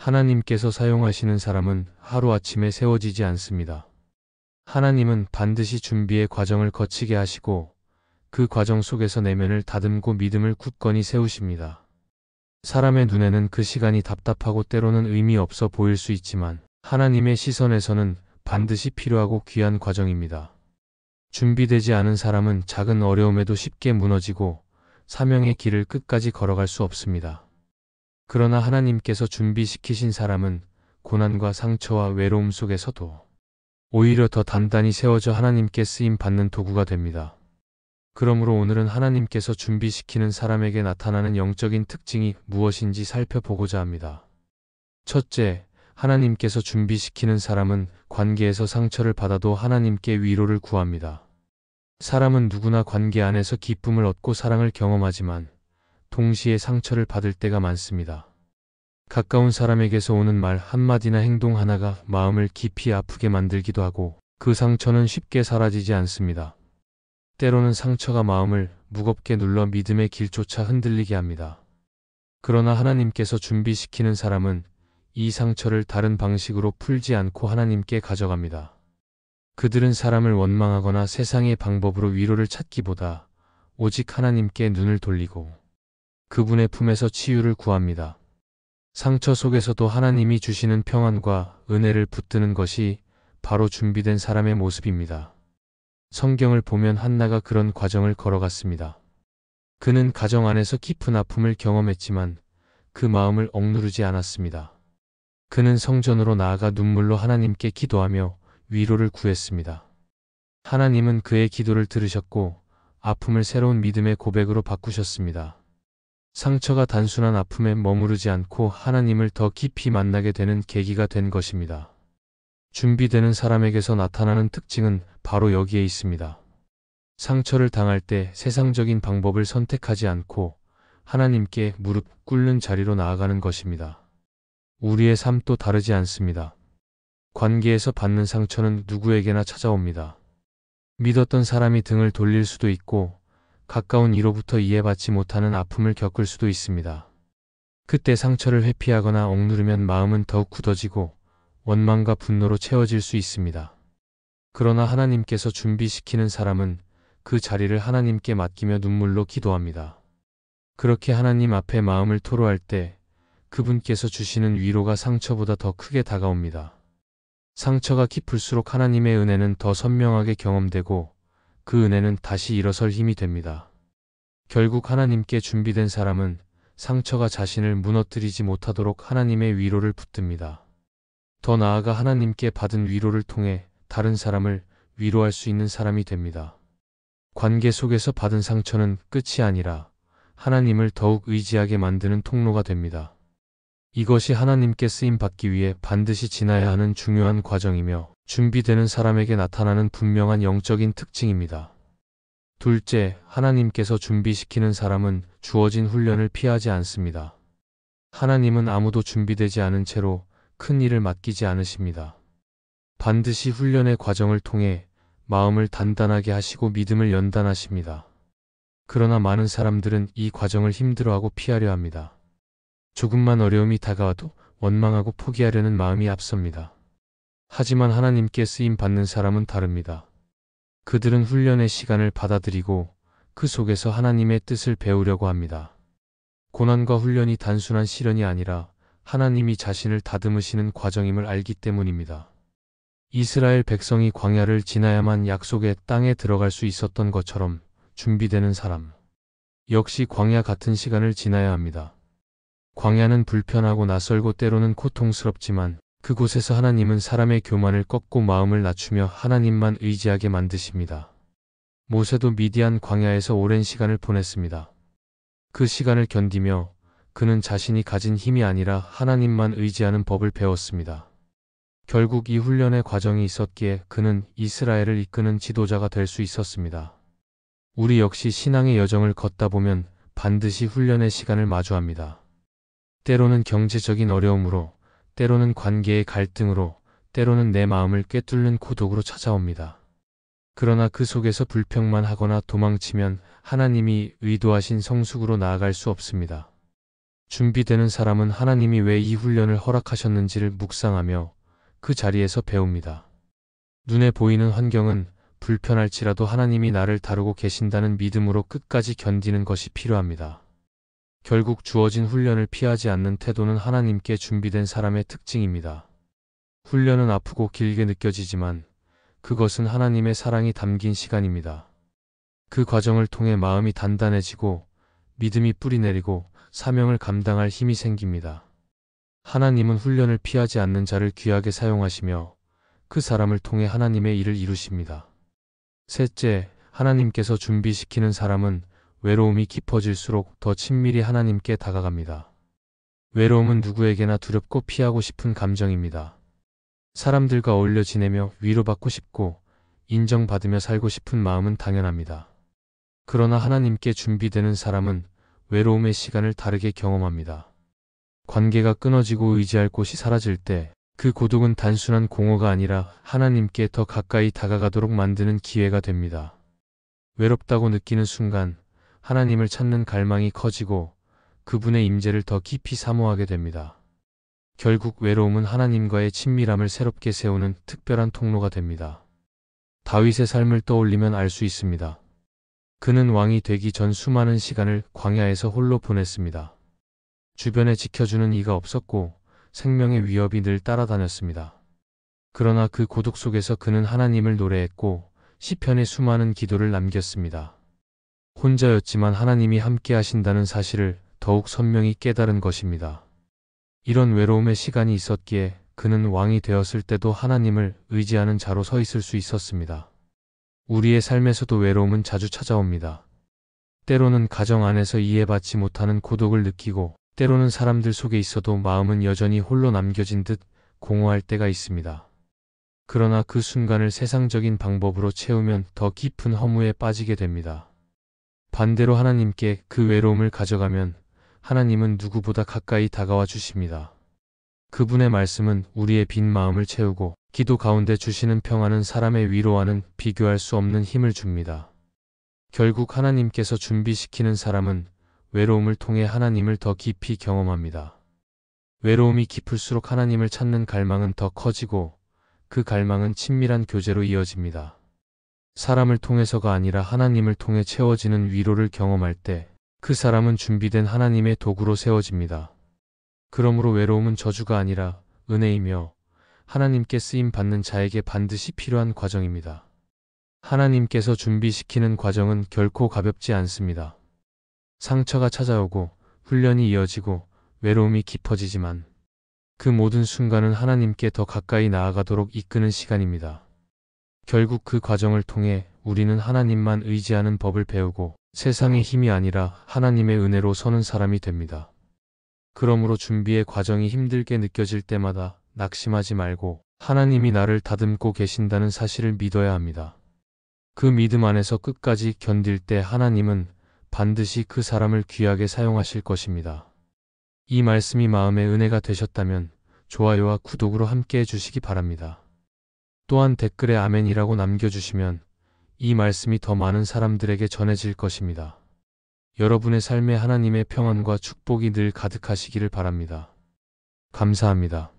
하나님께서 사용하시는 사람은 하루아침에 세워지지 않습니다. 하나님은 반드시 준비의 과정을 거치게 하시고 그 과정 속에서 내면을 다듬고 믿음을 굳건히 세우십니다. 사람의 눈에는 그 시간이 답답하고 때로는 의미 없어 보일 수 있지만 하나님의 시선에서는 반드시 필요하고 귀한 과정입니다. 준비되지 않은 사람은 작은 어려움에도 쉽게 무너지고 사명의 길을 끝까지 걸어갈 수 없습니다. 그러나 하나님께서 준비시키신 사람은 고난과 상처와 외로움 속에서도 오히려 더 단단히 세워져 하나님께 쓰임 받는 도구가 됩니다. 그러므로 오늘은 하나님께서 준비시키는 사람에게 나타나는 영적인 특징이 무엇인지 살펴보고자 합니다. 첫째, 하나님께서 준비시키는 사람은 관계에서 상처를 받아도 하나님께 위로를 구합니다. 사람은 누구나 관계 안에서 기쁨을 얻고 사랑을 경험하지만 동시에 상처를 받을 때가 많습니다. 가까운 사람에게서 오는 말 한마디나 행동 하나가 마음을 깊이 아프게 만들기도 하고 그 상처는 쉽게 사라지지 않습니다. 때로는 상처가 마음을 무겁게 눌러 믿음의 길조차 흔들리게 합니다. 그러나 하나님께서 준비시키는 사람은 이 상처를 다른 방식으로 풀지 않고 하나님께 가져갑니다. 그들은 사람을 원망하거나 세상의 방법으로 위로를 찾기보다 오직 하나님께 눈을 돌리고 그분의 품에서 치유를 구합니다. 상처 속에서도 하나님이 주시는 평안과 은혜를 붙드는 것이 바로 준비된 사람의 모습입니다. 성경을 보면 한나가 그런 과정을 걸어갔습니다. 그는 가정 안에서 깊은 아픔을 경험했지만 그 마음을 억누르지 않았습니다. 그는 성전으로 나아가 눈물로 하나님께 기도하며 위로를 구했습니다. 하나님은 그의 기도를 들으셨고 아픔을 새로운 믿음의 고백으로 바꾸셨습니다. 상처가 단순한 아픔에 머무르지 않고 하나님을 더 깊이 만나게 되는 계기가 된 것입니다. 준비되는 사람에게서 나타나는 특징은 바로 여기에 있습니다. 상처를 당할 때 세상적인 방법을 선택하지 않고 하나님께 무릎 꿇는 자리로 나아가는 것입니다. 우리의 삶도 다르지 않습니다. 관계에서 받는 상처는 누구에게나 찾아옵니다. 믿었던 사람이 등을 돌릴 수도 있고 가까운 이로부터 이해받지 못하는 아픔을 겪을 수도 있습니다. 그때 상처를 회피하거나 억누르면 마음은 더욱 굳어지고 원망과 분노로 채워질 수 있습니다. 그러나 하나님께서 준비시키는 사람은 그 자리를 하나님께 맡기며 눈물로 기도합니다. 그렇게 하나님 앞에 마음을 토로할 때 그분께서 주시는 위로가 상처보다 더 크게 다가옵니다. 상처가 깊을수록 하나님의 은혜는 더 선명하게 경험되고 그 은혜는 다시 일어설 힘이 됩니다. 결국 하나님께 준비된 사람은 상처가 자신을 무너뜨리지 못하도록 하나님의 위로를 붙듭니다. 더 나아가 하나님께 받은 위로를 통해 다른 사람을 위로할 수 있는 사람이 됩니다. 관계 속에서 받은 상처는 끝이 아니라 하나님을 더욱 의지하게 만드는 통로가 됩니다. 이것이 하나님께 쓰임받기 위해 반드시 지나야 하는 중요한 과정이며 준비되는 사람에게 나타나는 분명한 영적인 특징입니다. 둘째, 하나님께서 준비시키는 사람은 주어진 훈련을 피하지 않습니다. 하나님은 아무도 준비되지 않은 채로 큰 일을 맡기지 않으십니다. 반드시 훈련의 과정을 통해 마음을 단단하게 하시고 믿음을 연단하십니다. 그러나 많은 사람들은 이 과정을 힘들어하고 피하려 합니다. 조금만 어려움이 다가와도 원망하고 포기하려는 마음이 앞섭니다. 하지만 하나님께 쓰임 받는 사람은 다릅니다. 그들은 훈련의 시간을 받아들이고 그 속에서 하나님의 뜻을 배우려고 합니다. 고난과 훈련이 단순한 시련이 아니라 하나님이 자신을 다듬으시는 과정임을 알기 때문입니다. 이스라엘 백성이 광야를 지나야만 약속의 땅에 들어갈 수 있었던 것처럼 준비되는 사람 역시 광야 같은 시간을 지나야 합니다. 광야는 불편하고 낯설고 때로는 고통스럽지만 그곳에서 하나님은 사람의 교만을 꺾고 마음을 낮추며 하나님만 의지하게 만드십니다. 모세도 미디안 광야에서 오랜 시간을 보냈습니다. 그 시간을 견디며 그는 자신이 가진 힘이 아니라 하나님만 의지하는 법을 배웠습니다. 결국 이 훈련의 과정이 있었기에 그는 이스라엘을 이끄는 지도자가 될 수 있었습니다. 우리 역시 신앙의 여정을 걷다 보면 반드시 훈련의 시간을 마주합니다. 때로는 경제적인 어려움으로, 때로는 관계의 갈등으로, 때로는 내 마음을 꿰뚫는 고독으로 찾아옵니다. 그러나 그 속에서 불평만 하거나 도망치면 하나님이 의도하신 성숙으로 나아갈 수 없습니다. 준비되는 사람은 하나님이 왜 이 훈련을 허락하셨는지를 묵상하며 그 자리에서 배웁니다. 눈에 보이는 환경은 불편할지라도 하나님이 나를 다루고 계신다는 믿음으로 끝까지 견디는 것이 필요합니다. 결국 주어진 훈련을 피하지 않는 태도는 하나님께 준비된 사람의 특징입니다. 훈련은 아프고 길게 느껴지지만 그것은 하나님의 사랑이 담긴 시간입니다. 그 과정을 통해 마음이 단단해지고 믿음이 뿌리내리고 사명을 감당할 힘이 생깁니다. 하나님은 훈련을 피하지 않는 자를 귀하게 사용하시며 그 사람을 통해 하나님의 일을 이루십니다. 셋째, 하나님께서 준비시키는 사람은 외로움이 깊어질수록 더 친밀히 하나님께 다가갑니다. 외로움은 누구에게나 두렵고 피하고 싶은 감정입니다. 사람들과 어울려 지내며 위로받고 싶고 인정받으며 살고 싶은 마음은 당연합니다. 그러나 하나님께 준비되는 사람은 외로움의 시간을 다르게 경험합니다. 관계가 끊어지고 의지할 곳이 사라질 때 그 고독은 단순한 공허가 아니라 하나님께 더 가까이 다가가도록 만드는 기회가 됩니다. 외롭다고 느끼는 순간 하나님을 찾는 갈망이 커지고 그분의 임재를 더 깊이 사모하게 됩니다. 결국 외로움은 하나님과의 친밀함을 새롭게 세우는 특별한 통로가 됩니다. 다윗의 삶을 떠올리면 알 수 있습니다. 그는 왕이 되기 전 수많은 시간을 광야에서 홀로 보냈습니다. 주변에 지켜주는 이가 없었고 생명의 위협이 늘 따라다녔습니다. 그러나 그 고독 속에서 그는 하나님을 노래했고 시편의 수많은 기도를 남겼습니다. 혼자였지만 하나님이 함께 하신다는 사실을 더욱 선명히 깨달은 것입니다. 이런 외로움의 시간이 있었기에 그는 왕이 되었을 때도 하나님을 의지하는 자로 서 있을 수 있었습니다. 우리의 삶에서도 외로움은 자주 찾아옵니다. 때로는 가정 안에서 이해받지 못하는 고독을 느끼고 때로는 사람들 속에 있어도 마음은 여전히 홀로 남겨진 듯 공허할 때가 있습니다. 그러나 그 순간을 세상적인 방법으로 채우면 더 깊은 허무에 빠지게 됩니다. 반대로 하나님께 그 외로움을 가져가면 하나님은 누구보다 가까이 다가와 주십니다. 그분의 말씀은 우리의 빈 마음을 채우고 기도 가운데 주시는 평안은 사람의 위로와는 비교할 수 없는 힘을 줍니다. 결국 하나님께서 준비시키는 사람은 외로움을 통해 하나님을 더 깊이 경험합니다. 외로움이 깊을수록 하나님을 찾는 갈망은 더 커지고 그 갈망은 친밀한 교제로 이어집니다. 사람을 통해서가 아니라 하나님을 통해 채워지는 위로를 경험할 때 그 사람은 준비된 하나님의 도구로 세워집니다. 그러므로 외로움은 저주가 아니라 은혜이며 하나님께 쓰임 받는 자에게 반드시 필요한 과정입니다. 하나님께서 준비시키는 과정은 결코 가볍지 않습니다. 상처가 찾아오고 훈련이 이어지고 외로움이 깊어지지만 그 모든 순간은 하나님께 더 가까이 나아가도록 이끄는 시간입니다. 결국 그 과정을 통해 우리는 하나님만 의지하는 법을 배우고 세상의 힘이 아니라 하나님의 은혜로 서는 사람이 됩니다. 그러므로 준비의 과정이 힘들게 느껴질 때마다 낙심하지 말고 하나님이 나를 다듬고 계신다는 사실을 믿어야 합니다. 그 믿음 안에서 끝까지 견딜 때 하나님은 반드시 그 사람을 귀하게 사용하실 것입니다. 이 말씀이 마음의 은혜가 되셨다면 좋아요와 구독으로 함께 해주시기 바랍니다. 또한 댓글에 아멘이라고 남겨주시면 이 말씀이 더 많은 사람들에게 전해질 것입니다. 여러분의 삶에 하나님의 평안과 축복이 늘 가득하시기를 바랍니다. 감사합니다.